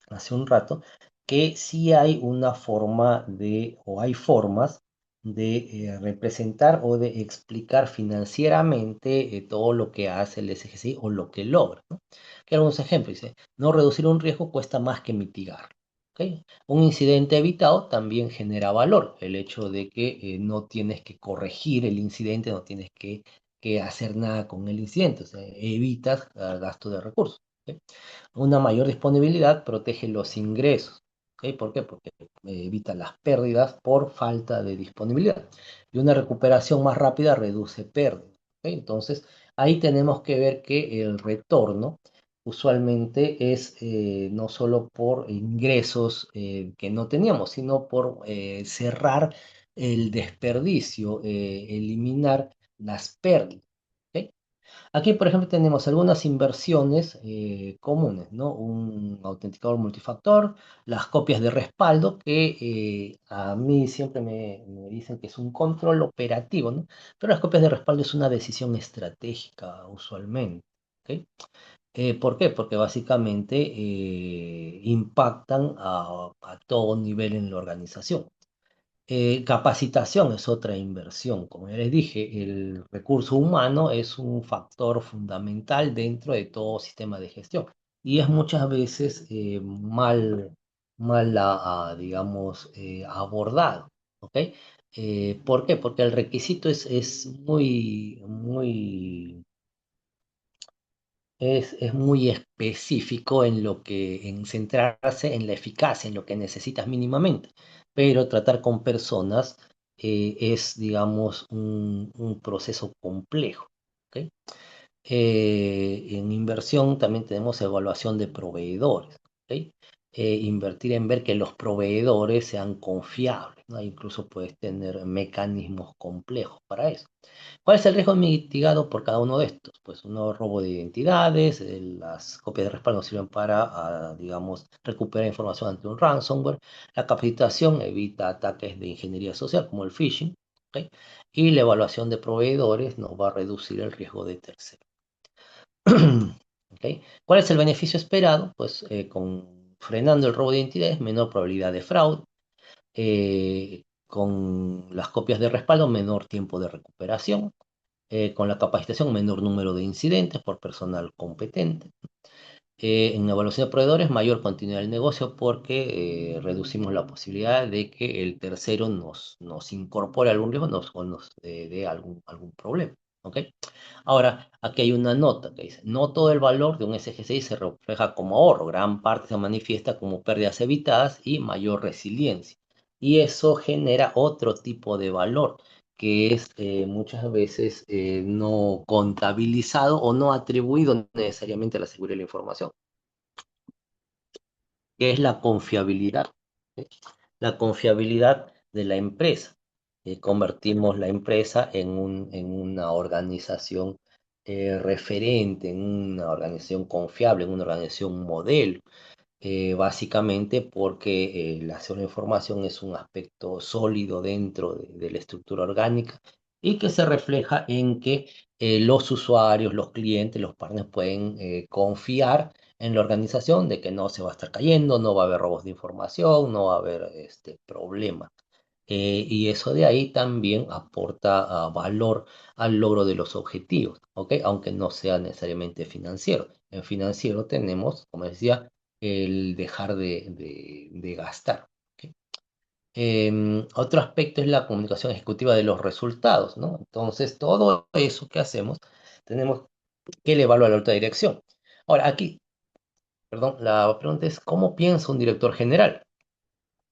hace un rato, que sí hay una forma de, o hay formas de representar o de explicar financieramente todo lo que hace el SGCI o lo que logra, ¿no? Que algunos ejemplos, dice, no reducir un riesgo cuesta más que mitigar. ¿Ok? Un incidente evitado también genera valor. El hecho de que no tienes que corregir el incidente, no tienes que hacer nada con el incidente, o sea, evitas gasto de recursos. ¿Ok? Una mayor disponibilidad protege los ingresos. ¿Ok? ¿Por qué? Porque evita las pérdidas por falta de disponibilidad. Y una recuperación más rápida reduce pérdidas. ¿Ok? Entonces, ahí tenemos que ver que el retorno usualmente es no solo por ingresos que no teníamos, sino por cerrar el desperdicio, eliminar las pérdidas. ¿Ok? Aquí, por ejemplo, tenemos algunas inversiones comunes, ¿no? Un autenticador multifactor, las copias de respaldo, que a mí siempre me dicen que es un control operativo, ¿no? Pero las copias de respaldo es una decisión estratégica usualmente. ¿Ok? ¿Por qué? Porque básicamente impactan a todo nivel en la organización. Capacitación es otra inversión. Como ya les dije, el recurso humano es un factor fundamental dentro de todo sistema de gestión y es muchas veces mal digamos, abordado. ¿Ok? ¿Por qué? Porque el requisito es es muy específico en lo que, en centrarse en la eficacia, en lo que necesitas mínimamente, pero tratar con personas es, digamos, un proceso complejo. ¿Ok? En inversión también tenemos evaluación de proveedores. ¿Ok? Invertir en ver que los proveedores sean confiables, ¿no? Incluso puedes tener mecanismos complejos para eso. ¿Cuál es el riesgo mitigado por cada uno de estos? Pues uno, robo de identidades, las copias de respaldo sirven para, digamos, recuperar información ante un ransomware. La capacitación evita ataques de ingeniería social como el phishing. ¿Ok? Y la evaluación de proveedores nos va a reducir el riesgo de terceros. ¿Ok? ¿Cuál es el beneficio esperado? Pues con frenando el robo de identidades, menor probabilidad de fraude. Con las copias de respaldo, menor tiempo de recuperación. Con la capacitación, menor número de incidentes por personal competente. En evaluación de proveedores, mayor continuidad del negocio porque reducimos la posibilidad de que el tercero nos incorpore algún riesgo o nos dé algún problema. ¿Ok? Ahora, aquí hay una nota que dice, no todo el valor de un SG6 se refleja como ahorro, gran parte se manifiesta como pérdidas evitadas y mayor resiliencia. Y eso genera otro tipo de valor, que es muchas veces no contabilizado o no atribuido necesariamente a la seguridad de la información, que es la confiabilidad. ¿Sí? La confiabilidad de la empresa. Convertimos la empresa en una organización referente, en una organización confiable, en una organización modelo, básicamente porque la acceso a la información es un aspecto sólido dentro de la estructura orgánica y que se refleja en que los usuarios, los clientes, los partners pueden confiar en la organización de que no se va a estar cayendo, no va a haber robos de información, no va a haber problemas. Y eso de ahí también aporta valor al logro de los objetivos, ¿ok? Aunque no sea necesariamente financiero. En financiero tenemos, como decía, el dejar de gastar. ¿Ok? Otro aspecto es la comunicación ejecutiva de los resultados, ¿no? Entonces, todo eso que hacemos, tenemos que elevarlo a la alta dirección. Ahora, aquí, perdón, la pregunta es, ¿cómo piensa un director general?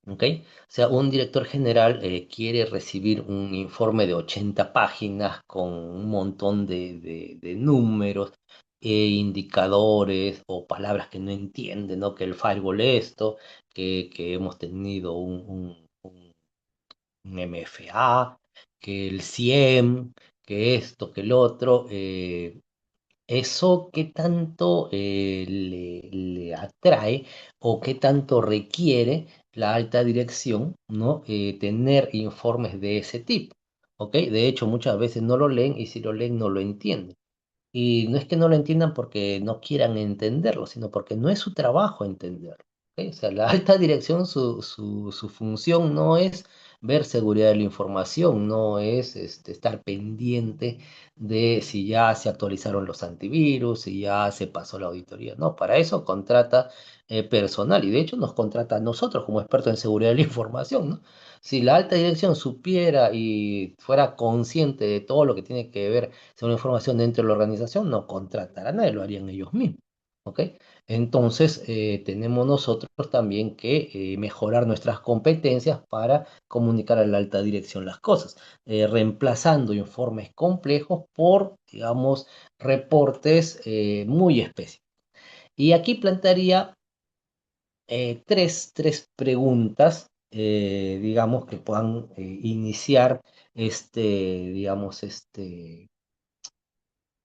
¿Ok? O sea, un director general quiere recibir un informe de 80 páginas con un montón de números, indicadores o palabras que no entiende, ¿no? Que el firewall esto, que hemos tenido un MFA, que el CIEM, que esto, que el otro. ¿Eso qué tanto le atrae o qué tanto requiere la alta dirección, ¿no? Tener informes de ese tipo, ¿ok? De hecho, muchas veces no lo leen y si lo leen no lo entienden. Y no es que no lo entiendan porque no quieran entenderlo, sino porque no es su trabajo entenderlo. ¿Ok? O sea, la alta dirección, su función no es ver seguridad de la información, no es estar pendiente de si ya se actualizaron los antivirus, si ya se pasó la auditoría. No, para eso contrata personal y de hecho nos contrata a nosotros como expertos en seguridad de la información, ¿no? Si la alta dirección supiera y fuera consciente de todo lo que tiene que ver sea una información dentro de la organización, no contratarán a nadie, lo harían ellos mismos. ¿Ok? Entonces, tenemos nosotros también que mejorar nuestras competencias para comunicar a la alta dirección las cosas, reemplazando informes complejos por, digamos, reportes muy específicos. Y aquí plantearía tres preguntas, digamos, que puedan iniciar digamos,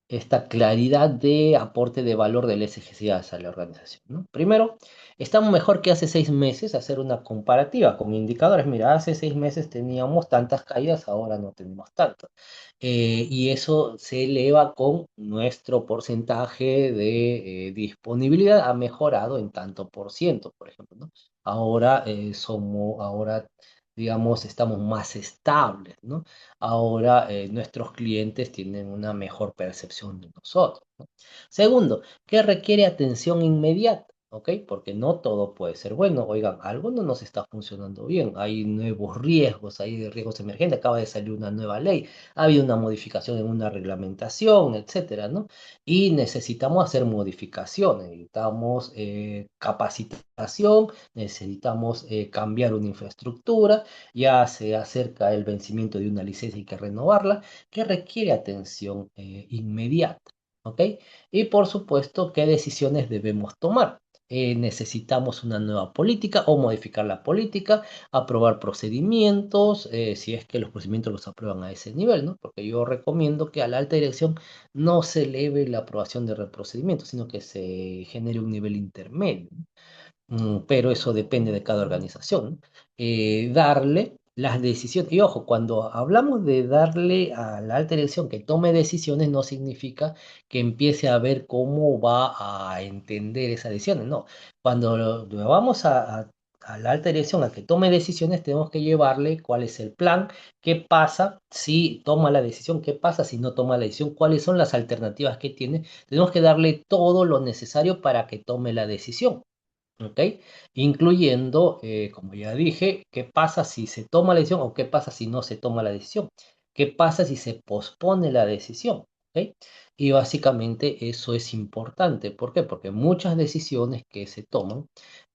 esta claridad de aporte de valor del SGC a la organización, ¿no? Primero, estamos mejor que hace 6 meses hacer una comparativa con indicadores. Mira, hace 6 meses teníamos tantas caídas, ahora no tenemos tantas. Y eso se eleva con nuestro porcentaje de disponibilidad, ha mejorado en tanto por ciento, por ejemplo, ¿no? Ahora, digamos, estamos más estables, ¿no? Ahora nuestros clientes tienen una mejor percepción de nosotros, ¿no? Segundo, que requiere atención inmediata, ¿ok? Porque no todo puede ser bueno. Oigan, algo no nos está funcionando bien. Hay nuevos riesgos, hay riesgos emergentes. Acaba de salir una nueva ley, ha habido una modificación en una reglamentación, etcétera, ¿no? Y necesitamos hacer modificaciones, necesitamos capacitación, necesitamos cambiar una infraestructura, ya se acerca el vencimiento de una licencia y hay que renovarla, que requiere atención inmediata, ¿ok? Y por supuesto, ¿qué decisiones debemos tomar? Necesitamos una nueva política o modificar la política, aprobar procedimientos, si es que los procedimientos los aprueban a ese nivel, ¿no? Porque yo recomiendo que a la alta dirección no se eleve la aprobación de procedimientos, sino que se genere un nivel intermedio, ¿no? Pero eso depende de cada organización, ¿no? Darle las decisiones, y ojo, cuando hablamos de darle a la alta dirección que tome decisiones, no significa que empiece a ver cómo va a entender esas decisiones, no. Cuando lo vamos a la alta dirección a que tome decisiones, tenemos que llevarle cuál es el plan, qué pasa si toma la decisión, qué pasa si no toma la decisión, cuáles son las alternativas que tiene. Tenemos que darle todo lo necesario para que tome la decisión. ¿Ok? Incluyendo, como ya dije, qué pasa si se toma la decisión o qué pasa si no se toma la decisión, qué pasa si se pospone la decisión, ¿ok? Y básicamente eso es importante. ¿Por qué? Porque muchas decisiones que se toman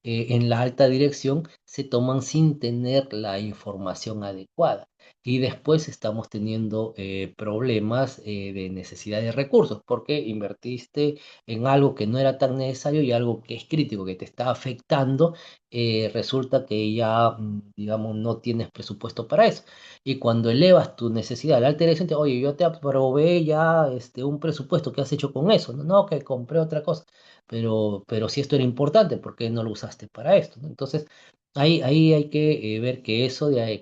en la alta dirección se toman sin tener la información adecuada. Y después estamos teniendo problemas de necesidad de recursos, porque invertiste en algo que no era tan necesario y algo que es crítico, que te está afectando, resulta que ya, digamos, no tienes presupuesto para eso. Y cuando elevas tu necesidad a la alta dirección, oye, yo te aprobé ya un presupuesto, ¿qué has hecho con eso? No, no, que compré otra cosa, pero si esto era importante, ¿por qué no lo usaste para esto? ¿No? Entonces, ahí hay que ver que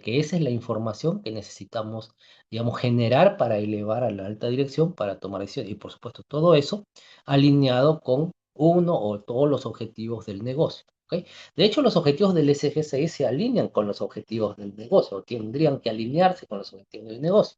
que esa es la información que necesitamos, digamos, generar para elevar a la alta dirección para tomar decisiones. Y por supuesto, todo eso alineado con uno o todos los objetivos del negocio. ¿Ok? De hecho, los objetivos del SGCI se alinean con los objetivos del negocio, o tendrían que alinearse con los objetivos del negocio.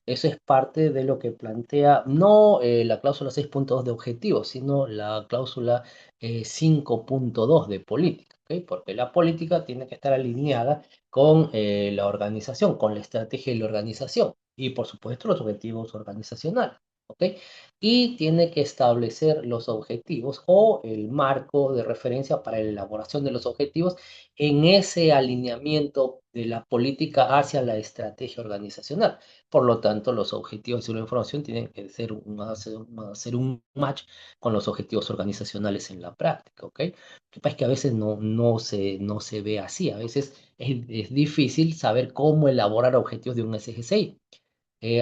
Eso es parte de lo que plantea no la cláusula 6.2 de objetivos, sino la cláusula 5.2 de política. ¿Ok? Porque la política tiene que estar alineada con la organización, con la estrategia de la organización y, por supuesto, los objetivos organizacionales. ¿Ok? Y tiene que establecer los objetivos o el marco de referencia para la elaboración de los objetivos en ese alineamiento de la política hacia la estrategia organizacional. Por lo tanto, los objetivos de la información tienen que hacer un match con los objetivos organizacionales en la práctica, ¿ok? Lo que pasa es que a veces no se ve así, a veces es difícil saber cómo elaborar objetivos de un SGCI.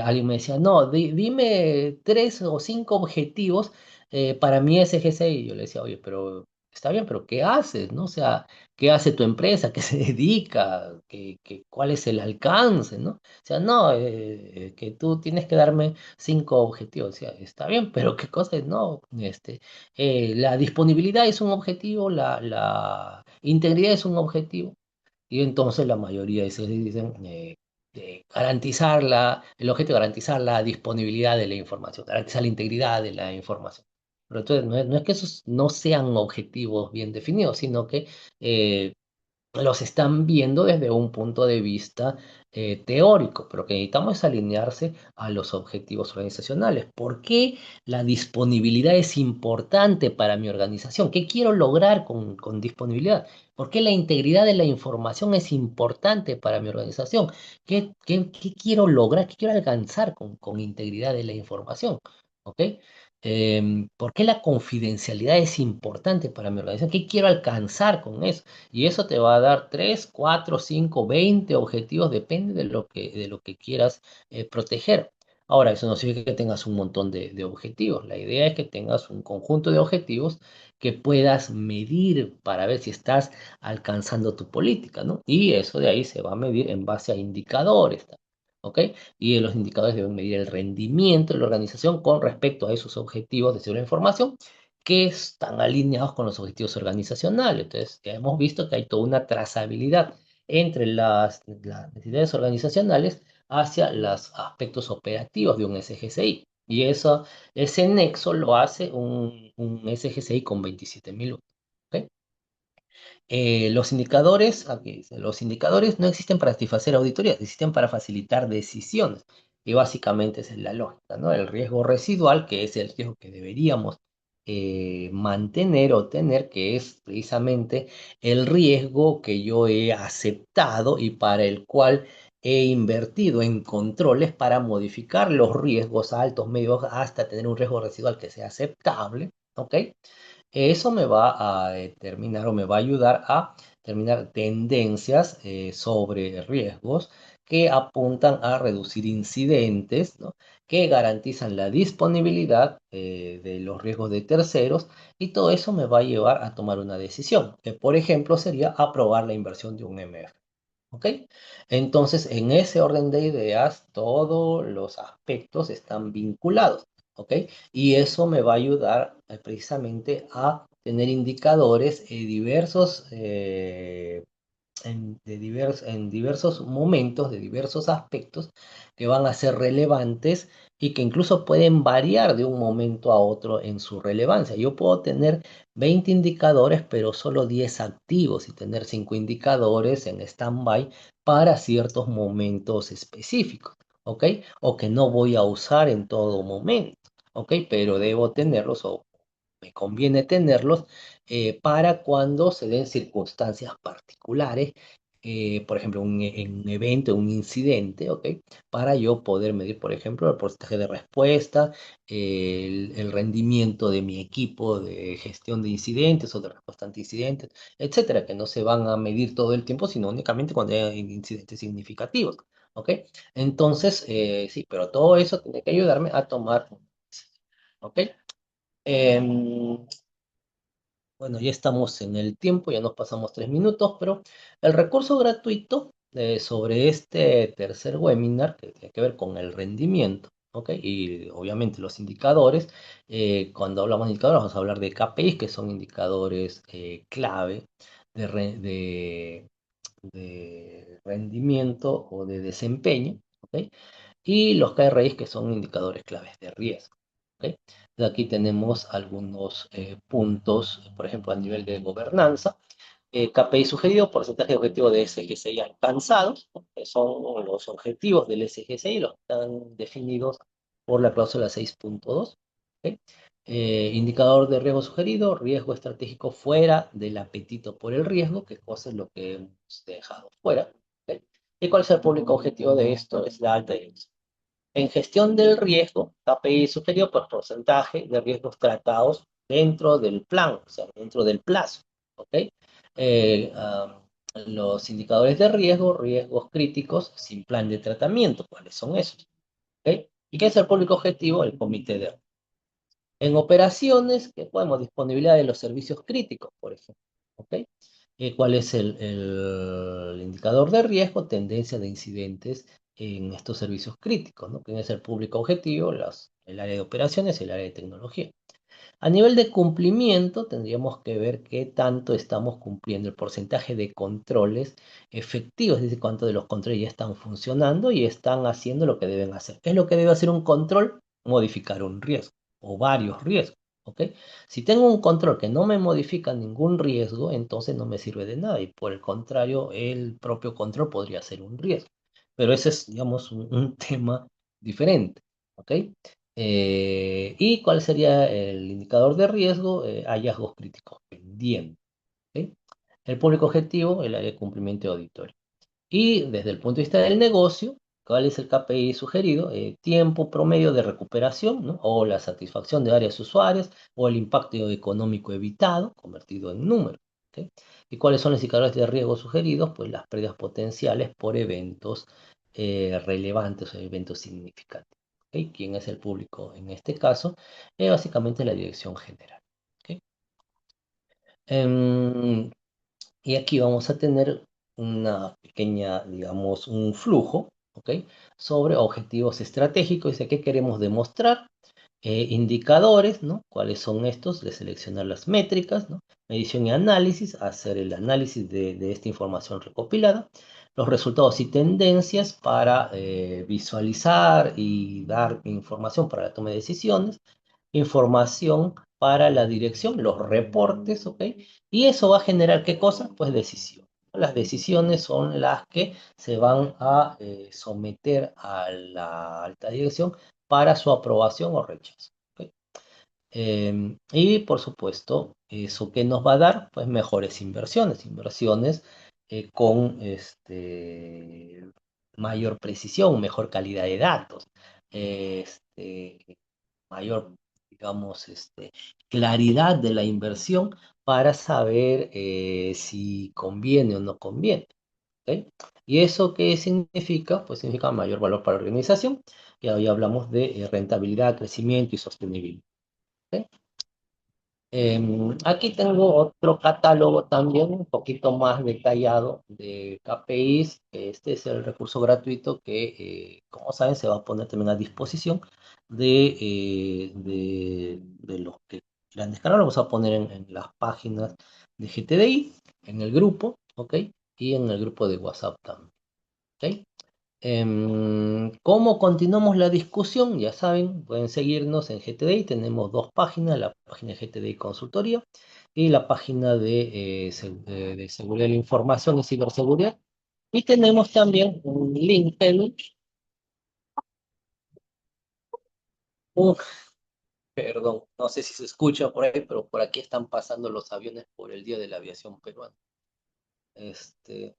Alguien me decía, no, dime 3 o 5 objetivos para mi SGC. Y yo le decía, oye, pero está bien, pero ¿qué haces? ¿No? O sea, ¿qué hace tu empresa? ¿Qué se dedica? ¿Cuál es el alcance? ¿No? O sea, no, que tú tienes que darme 5 objetivos. O sea, está bien, pero ¿qué cosa es? No, la disponibilidad es un objetivo, la integridad es un objetivo. Y entonces la mayoría de esos dicen garantizar el objetivo es garantizar la disponibilidad de la información, garantizar la integridad de la información. Pero entonces no es que esos no sean objetivos bien definidos, sino que eh, los están viendo desde un punto de vista teórico, pero que necesitamos es alinearse a los objetivos organizacionales. ¿Por qué la disponibilidad es importante para mi organización? ¿Qué quiero lograr con disponibilidad? ¿Por qué la integridad de la información es importante para mi organización? ¿Qué quiero lograr? ¿Qué quiero alcanzar con integridad de la información? ¿Ok? ¿Por qué la confidencialidad es importante para mi organización? ¿Qué quiero alcanzar con eso? Y eso te va a dar 3, 4, 5, 20 objetivos, depende de lo que quieras proteger. Ahora, eso no significa que tengas un montón de objetivos. La idea es que tengas un conjunto de objetivos que puedas medir para ver si estás alcanzando tu política, ¿no? Y eso de ahí se va a medir en base a indicadores, ¿ok? Y los indicadores deben medir el rendimiento de la organización con respecto a esos objetivos de seguridad de la información que están alineados con los objetivos organizacionales. Entonces, ya hemos visto que hay toda una trazabilidad entre las necesidades organizacionales hacia los aspectos operativos de un SGCI. Y ese nexo lo hace un SGCI con 27.000. ¿Ok? Los indicadores, aquí dice, los indicadores no existen para satisfacer auditorías, existen para facilitar decisiones. Y básicamente esa es la lógica, ¿no? El riesgo residual, que es el riesgo que deberíamos mantener o tener, que es precisamente el riesgo que yo he aceptado y para el cual he invertido en controles para modificar los riesgos altos, medios, hasta tener un riesgo residual que sea aceptable, ¿ok? Eso me va a determinar o me va a ayudar a determinar tendencias sobre riesgos que apuntan a reducir incidentes, ¿no? Que garantizan la disponibilidad de los riesgos de terceros y todo eso me va a llevar a tomar una decisión, que por ejemplo sería aprobar la inversión de un MF. ¿Ok? Entonces, en ese orden de ideas, todos los aspectos están vinculados. ¿Ok? Y eso me va a ayudar precisamente a tener indicadores diversos en diversos momentos, de diversos aspectos que van a ser relevantes y que incluso pueden variar de un momento a otro en su relevancia. Yo puedo tener 20 indicadores, pero solo 10 activos y tener 5 indicadores en stand-by para ciertos momentos específicos, ¿ok? O que no voy a usar en todo momento, ¿ok? Pero debo tenerlos o me conviene tenerlos para cuando se den circunstancias particulares, por ejemplo, en un evento, un incidente, ¿ok? Para yo poder medir, por ejemplo, el porcentaje de respuesta, el rendimiento de mi equipo de gestión de incidentes o de respuesta ante incidentes, etcétera, que no se van a medir todo el tiempo, sino únicamente cuando hay incidentes significativos, ¿ok? Entonces, sí, pero todo eso tiene que ayudarme a tomar, ¿ok? Em, bueno, ya estamos en el tiempo, ya nos pasamos 3 minutos, pero el recurso gratuito sobre este tercer webinar, que tiene que ver con el rendimiento, ¿ok? Y obviamente los indicadores, cuando hablamos de indicadores vamos a hablar de KPIs, que son indicadores clave de, de rendimiento o de desempeño, ¿ok? Y los KRIs, que son indicadores claves de riesgo. ¿Ok? De aquí tenemos algunos puntos, por ejemplo, a nivel de gobernanza. KPI sugerido, porcentaje de objetivo de SGCI alcanzados, ¿no? Que son los objetivos del SGCI, los que están definidos por la cláusula 6.2. ¿Ok? Indicador de riesgo sugerido, riesgo estratégico fuera del apetito por el riesgo, que cosa es lo que hemos dejado fuera. ¿Ok? ¿Y cuál es el público objetivo de esto? Es la alta dirección. En gestión del riesgo, KPI sugerido por porcentaje de riesgos tratados dentro del plan, o sea, dentro del plazo. ¿Ok? Eh, um, los indicadores de riesgo, riesgos críticos sin plan de tratamiento, ¿cuáles son esos? ¿Ok? ¿Y qué es el público objetivo? El comité de en operaciones, que podemos disponibilidad de los servicios críticos, por ejemplo. ¿Ok? ¿Cuál es el indicador de riesgo? Tendencia de incidentes en estos servicios críticos, ¿no? ¿Quién es el público objetivo? El área de operaciones y el área de tecnología. A nivel de cumplimiento, tendríamos que ver qué tanto estamos cumpliendo el porcentaje de controles efectivos, es decir, cuánto de los controles ya están funcionando y están haciendo lo que deben hacer. ¿Qué es lo que debe hacer un control? Modificar un riesgo o varios riesgos. ¿Ok? Si tengo un control que no me modifica ningún riesgo, entonces no me sirve de nada y por el contrario, el propio control podría ser un riesgo. Pero ese es, digamos, un tema diferente. ¿Ok? ¿Y cuál sería el indicador de riesgo? Hallazgos críticos pendientes. ¿Ok? El público objetivo, el área de cumplimiento auditorio. Y desde el punto de vista del negocio, ¿cuál es el KPI sugerido? Tiempo promedio de recuperación, ¿no? O la satisfacción de áreas usuarias, o el impacto económico evitado, convertido en número. ¿Ok? ¿Y cuáles son los indicadores de riesgo sugeridos? Pues las pérdidas potenciales por eventos relevantes o eventos significativos. ¿Ok? ¿Quién es el público en este caso? Básicamente la dirección general. ¿Ok? Em, y aquí vamos a tener una pequeña, digamos, un flujo, ¿ok? Sobre objetivos estratégicos, dice qué queremos demostrar, indicadores, ¿no? ¿Cuáles son estos? De seleccionar las métricas, ¿no? Medición y análisis, hacer el análisis de esta información recopilada, los resultados y tendencias para visualizar y dar información para la toma de decisiones, información para la dirección, los reportes, ¿ok? Y eso va a generar ¿qué cosa? Pues decisión. Las decisiones son las que se van a someter a la alta dirección para su aprobación o rechazo. ¿Ok? Y por supuesto, ¿eso qué nos va a dar? Pues mejores inversiones, inversiones con mayor precisión, mejor calidad de datos, mayor, digamos, claridad de la inversión para saber si conviene o no conviene. ¿Ok? ¿Y eso qué significa? Pues significa mayor valor para la organización. Y hoy hablamos de rentabilidad, crecimiento y sostenibilidad. ¿Ok? Aquí tengo otro catálogo también un poquito más detallado de KPIs. Este es el recurso gratuito que, como saben, se va a poner también a disposición de los que quieran descargar. Lo vamos a poner en las páginas de GTDI, en el grupo, ¿ok? y en el grupo de WhatsApp también. ¿Ok? ¿Cómo continuamos la discusión? Ya saben, pueden seguirnos en GTD. Tenemos dos páginas, la página de GTD Consultoría y la página de seguridad de la información y ciberseguridad. Y tenemos también un LinkedIn, un, perdón, no sé si se escucha por ahí, pero por aquí están pasando los aviones por el Día de la Aviación Peruana. Este,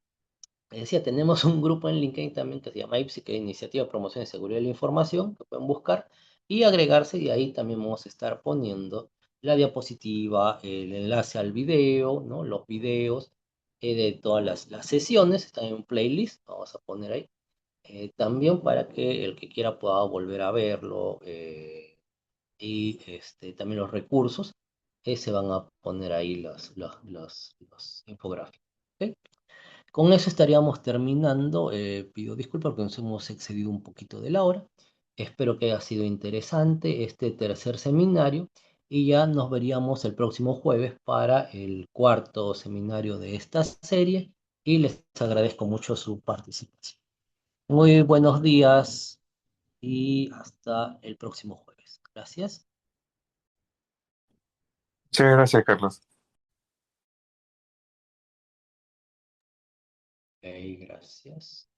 decía, tenemos un grupo en LinkedIn también que se llama IPSI, que es Iniciativa de Promoción y Seguridad de la Información, que pueden buscar y agregarse, y ahí también vamos a estar poniendo la diapositiva, el enlace al video, ¿no? Los videos de todas las sesiones, están en un playlist, vamos a poner ahí, también para que el que quiera pueda volver a verlo, y también los recursos, se van a poner ahí los infográficos. ¿Ok? Con eso estaríamos terminando. Pido disculpas porque nos hemos excedido un poquito de la hora. Espero que haya sido interesante este tercer seminario y ya nos veríamos el próximo jueves para el cuarto seminario de esta serie y les agradezco mucho su participación. Muy buenos días y hasta el próximo jueves. Gracias. Muchas gracias, Carlos. Ok, gracias.